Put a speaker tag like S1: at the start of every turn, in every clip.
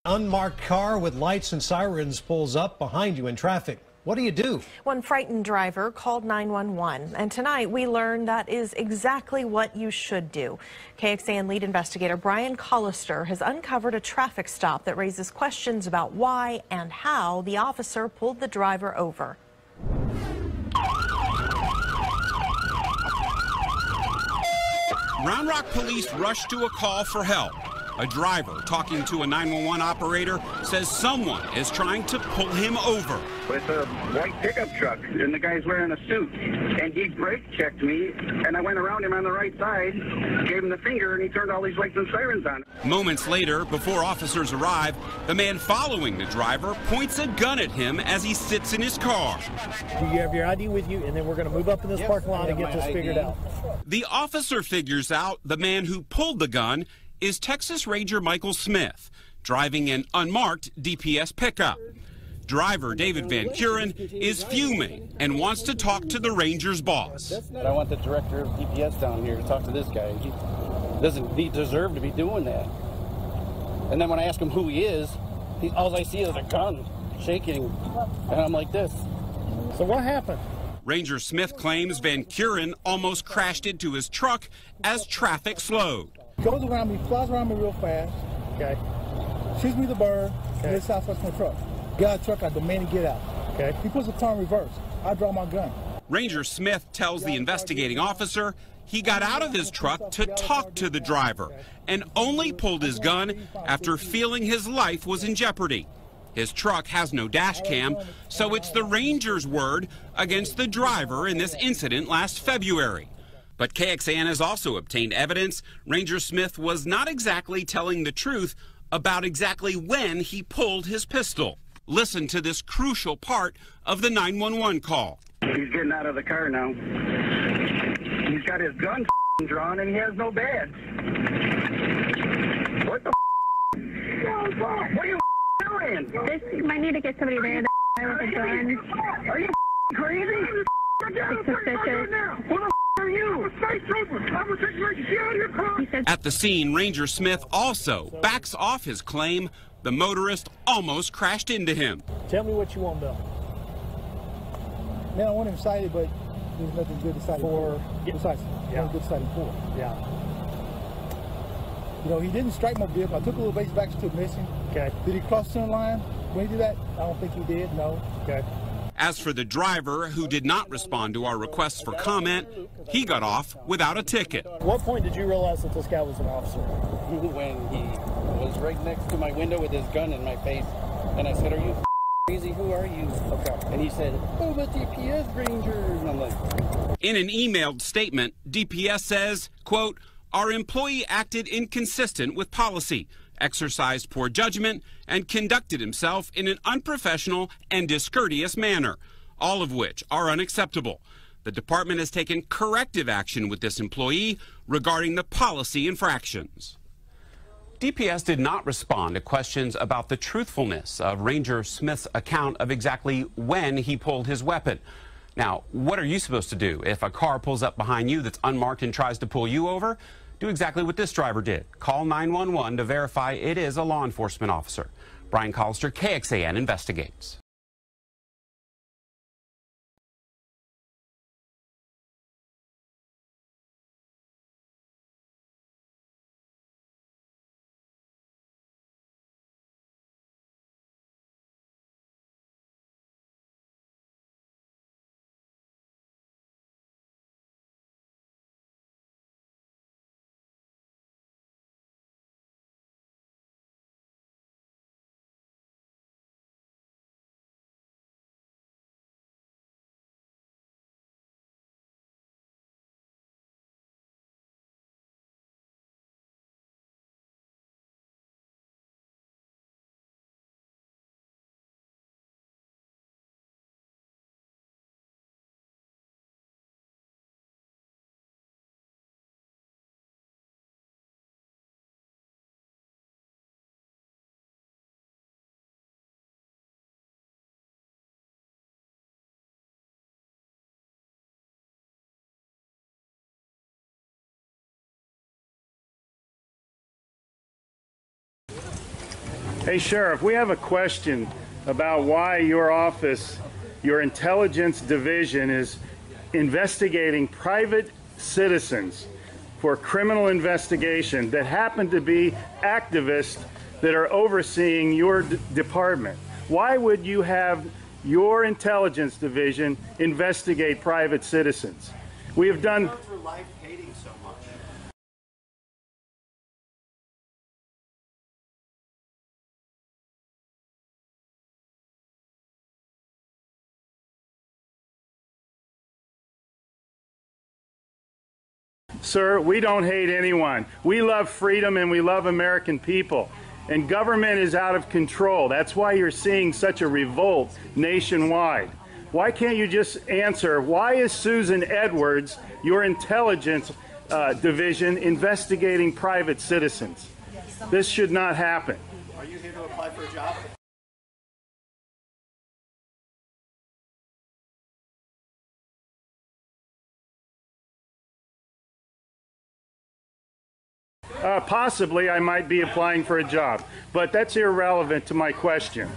S1: Unmarked car with lights and sirens pulls up behind you in traffic. What do you do? One
S2: frightened driver called 911, and tonight we learned that is exactly what you should do. KXAN lead investigator Brian Collier has uncovered a traffic stop that raises questions about why and how the officer pulled the driver over.
S3: Round Rock police rushed to a call for help. A driver talking to a 911 operator says someone is trying to pull him over.
S4: It's a white pickup truck, and the guy's wearing a suit. And he brake checked me, and I went around him on the right side, gave him the finger, and he turned all these lights and sirens on.
S3: Moments later, before officers arrive, the man following the driver points a gun at him as he sits in his car.
S5: Do you have your ID with you? And then we're going to move up in this parking lot and get this figured out.
S3: The officer figures out the man who pulled the gun is Texas Ranger Michael Smith, driving an unmarked DPS pickup. Driver David Van Kuren is fuming and wants to talk to the Ranger's boss.
S6: I want the director of DPS down here to talk to this guy. He deserve to be doing that. And then when I ask him who he is, all I see is a gun shaking, and I'm like this.
S5: So what happened?
S3: Ranger Smith claims Van Kuren almost crashed into his truck as traffic slowed.
S7: Goes around me, flies around me real fast.
S5: Okay.
S7: Shoots me the bird. Okay. And this southwest my truck. Get out of the truck, I demand to get out.
S5: Okay.
S7: He puts the car in reverse. I draw my gun.
S3: Ranger Smith tells the investigating officer he got out of his truck to talk to the driver and only pulled his gun after feeling his life was in jeopardy. His truck has no dash cam, so it's the Ranger's word against the driver in this incident last February. But KXAN has also obtained evidence Ranger Smith was not exactly telling the truth about exactly when he pulled his pistol. Listen to this crucial part of the 911 call.
S4: He's getting out of the car now. He's got his gun drawn and he has no badge. What the What are you doing?
S8: This might need to get somebody there with a gun.
S4: Are you crazy?
S8: It's suspicious.
S3: At the scene, Ranger Smith also backs off his claim the motorist almost crashed into him.
S5: Tell me what you want done.
S7: Man, I want him cited, but there's nothing good to cite for. Precisely.
S5: Yeah.
S7: Nothing good to cite him for.
S5: Yeah.
S7: You know, he didn't strike my vehicle. I took a little base back to missing.
S5: Okay.
S7: Did he cross the center line when he did that? I don't think he did, no.
S5: Okay.
S3: As for the driver, who did not respond to our requests for comment, he got off without a ticket.
S5: At what point did you realize that this guy was an officer?
S6: When he was right next to my window with his gun in my face, and I said, "Are you crazy? Who are you?" Okay. And he said, "Oh, the DPS Ranger." And I'm like...
S3: In an emailed statement, DPS says, quote, "Our employee acted inconsistent with policy, exercised poor judgment, and conducted himself in an unprofessional and discourteous manner, all of which are unacceptable. The department has taken corrective action with this employee regarding the policy infractions." DPS did not respond to questions about the truthfulness of Ranger Smith's account of exactly when he pulled his weapon. Now, what are you supposed to do if a car pulls up behind you that's unmarked and tries to pull you over? Do exactly what this driver did. Call 911 to verify it is a law enforcement officer. Brian Collier, KXAN investigates.
S9: Hey, Sheriff, we have a question about why your office, your intelligence division, is investigating private citizens for criminal investigation that happen to be activists that are overseeing your department. Why would you have your intelligence division investigate private citizens? We have done... for life hating so much. Sir, we don't hate anyone. We love freedom and we love American people. And government is out of control. That's why you're seeing such a revolt nationwide. Why can't you just answer, why is Susan Edwards, your intelligence division, investigating private citizens? This should not happen.
S10: Are you here to apply for a job?
S9: Possibly I might be applying for a job, but that's irrelevant to my question.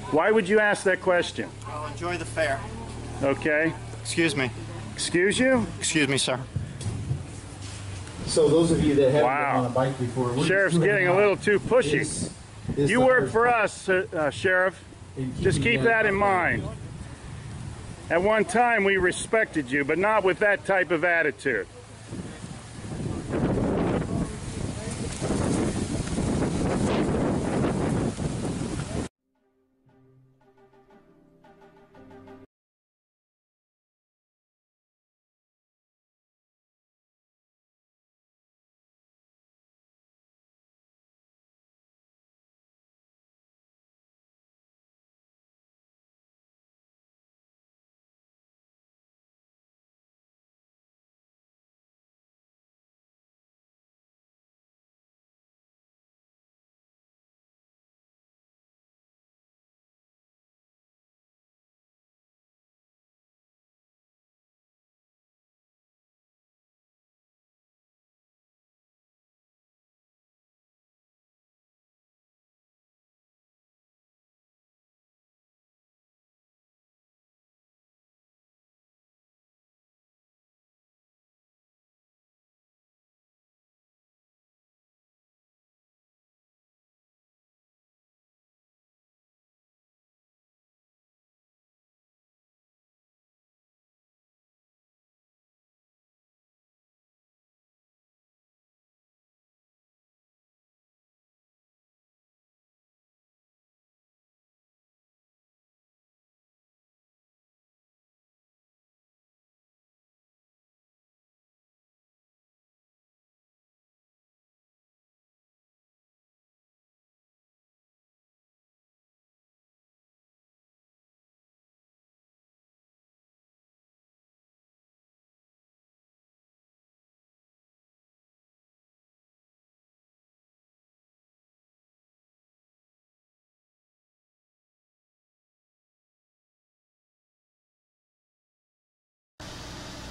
S9: Why would you ask that question?
S10: Well, enjoy the fair.
S9: Okay.
S10: Excuse me.
S9: Excuse you?
S10: Excuse me, sir.
S11: So those of you that haven't been on a bike before...
S9: Sheriff's getting a little too pushy. You work for us, Sheriff. Just keep that in mind. At one time we respected you, but not with that type of attitude.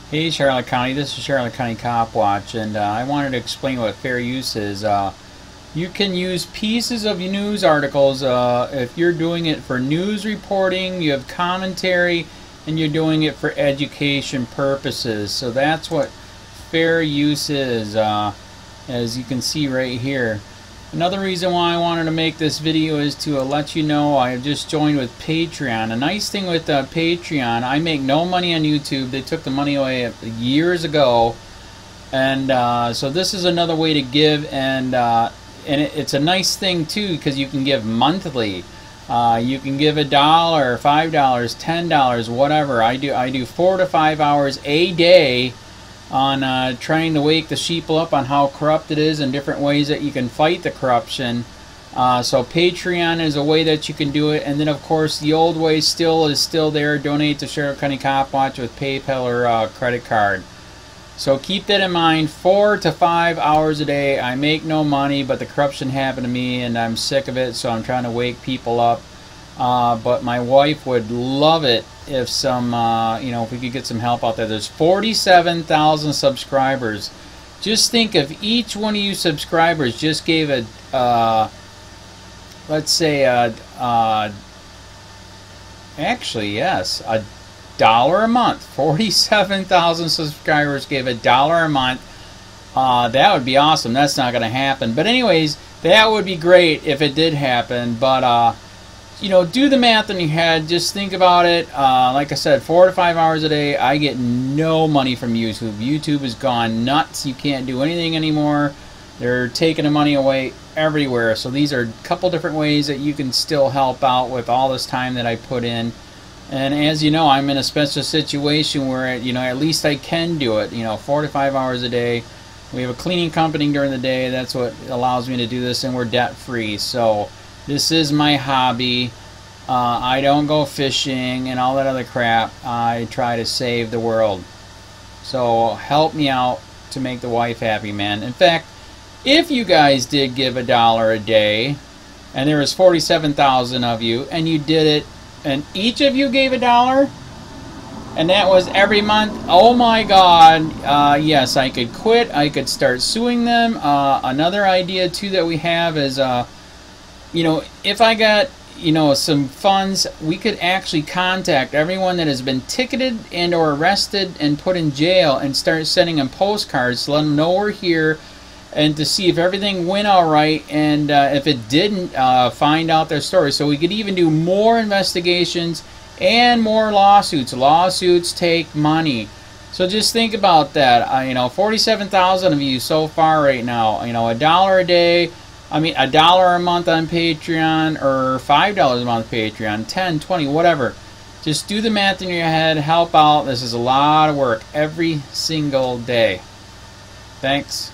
S12: Hey Charlotte County, this is Charlotte County COPWATCH, and I wanted to explain what fair use is. You can use pieces of news articles if you're doing it for news reporting, you have commentary, and you're doing it for education purposes. So that's what fair use is, as you can see right here. Another reason why I wanted to make this video is to let you know I just joined with Patreon. A nice thing with Patreon, I make no money on YouTube. They took the money away years ago, and so this is another way to give, and it's a nice thing too because you can give monthly. You can give $1, $5, $10, whatever. I do 4 to 5 hours a day on trying to wake the sheeple up on how corrupt it is and different ways that you can fight the corruption. So Patreon is a way that you can do it, and then of course the old way is still there. Donate to Charlotte County COPWATCH with PayPal or credit card. So keep that in mind. 4 to 5 hours a day. I make no money, but the corruption happened to me and I'm sick of it, so I'm trying to wake people up. But my wife would love it if some, if we could get some help out there. There's 47,000 subscribers. Just think if each one of you subscribers just gave a let's say, actually, yes, $1 a month. 47,000 subscribers gave $1 a month. That would be awesome. That's not going to happen. But anyways, that would be great if it did happen. But, you know, do the math in your head. Just think about it. Like I said, 4 to 5 hours a day. I get no money from YouTube. YouTube has gone nuts. You can't do anything anymore. They're taking the money away everywhere. So these are a couple different ways that you can still help out with all this time that I put in. And as you know, I'm in a special situation where, you know, at least I can do it. You know, 4 to 5 hours a day. We have a cleaning company during the day. That's what allows me to do this, and we're debt-free. So this is my hobby. I don't go fishing and all that other crap. I try to save the world. So help me out to make the wife happy, man. In fact, if you guys did give $1 a day, and there was 47,000 of you, and you did it, and each of you gave $1, and that was every month, oh my God, yes, I could quit. I could start suing them. Another idea, too, that we have is, you know, if I got, you know, some funds, we could actually contact everyone that has been ticketed and or arrested and put in jail and start sending them postcards to let them know we're here, and to see if everything went all right, and if it didn't, find out their story. So we could even do more investigations and more lawsuits. Lawsuits take money. So just think about that. You know, 47,000 of you so far right now. You know, $1 a day. I mean, $1 a month on Patreon, or $5 a month Patreon, 10, 20, whatever. Just do the math in your head. Help out. This is a lot of work every single day. Thanks.